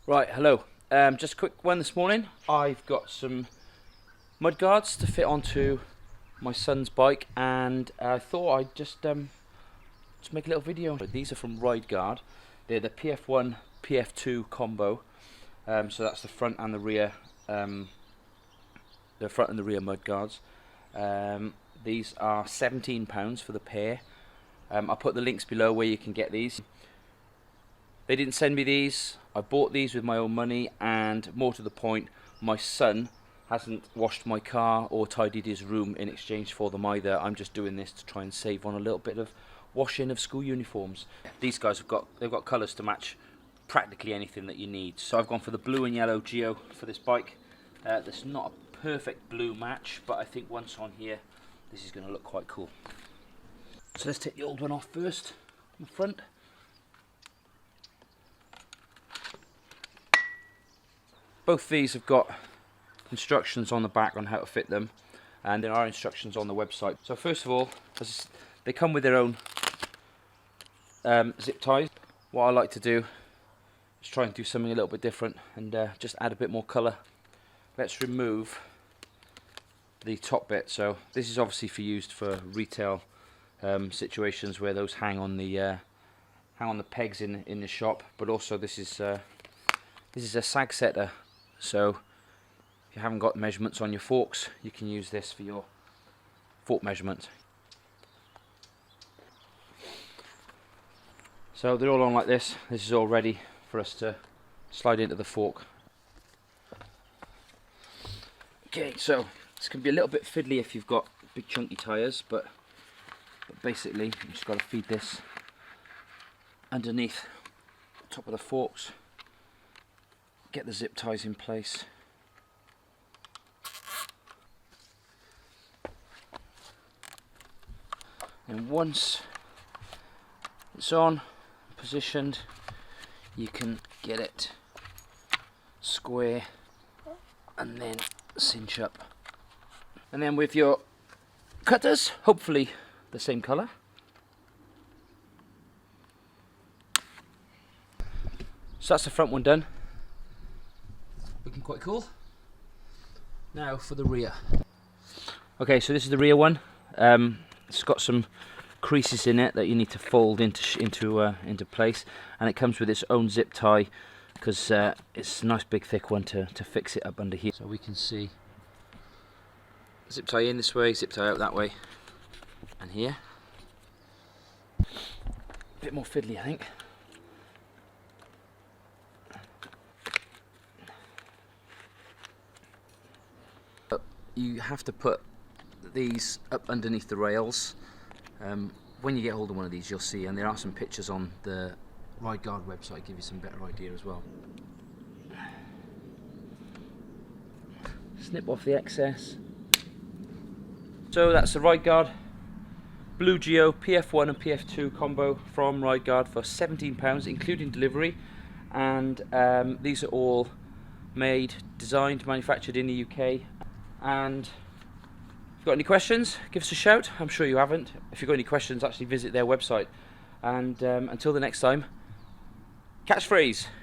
Right, hello. Just a quick one this morning. I've got some mudguards to fit onto my son's bike, and I thought I'd just make a little video. These are from Rideguard. They're the PF1, PF2 combo. So that's the front and the rear. The front and the rear mudguards. These are £17 for the pair. I'll put the links below where you can get these. They didn't send me these. I bought these with my own money, and more to the point, my son hasn't washed my car or tidied his room in exchange for them either. I'm just doing this to try and save on a little bit of washing of school uniforms. These guys they've got colours to match practically anything that you need. So I've gone for the blue and yellow Geo for this bike. That's not a perfect blue match, but I think once on here, this is going to look quite cool. So let's take the old one off first, in the front. Both these have got instructions on the back on how to fit them, and there are instructions on the website. So first of all, they come with their own zip ties. What I like to do is try and do something a little bit different and just add a bit more colour. Let's remove the top bit. So this is obviously used for retail situations where those hang on the pegs in the shop, but also this is a sag setter. So if you haven't got measurements on your forks, you can use this for your fork measurement. So they're all on like this. This is all ready for us to slide into the fork. Okay, so this can be a little bit fiddly if you've got big chunky tyres, but basically you just got to feed this underneath the top of the forks. Get the zip ties in place. And once it's on, positioned, you can get it square and then cinch up. And then with your cutters, hopefully the same colour. So that's the front one done. Looking quite cool. Now for the rear. Okay, so this is the rear one. It's got some creases in it that you need to fold into place, and it comes with its own zip tie because it's a nice big thick one to fix it up under here. So we can see zip tie in this way, zip tie out that way, and here. A bit more fiddly, I think. You have to put these up underneath the rails. When you get hold of one of these, you'll see, and there are some pictures on the Rideguard website, give you some better idea as well. Snip off the excess. So that's the Rideguard Blue Geo PF1 and PF2 combo from Rideguard for £17, including delivery. And these are all made, designed, manufactured in the UK. And if you've got any questions, give us a shout. I'm sure you haven't. If you've got any questions, actually visit their website. And until the next time, catchphrase.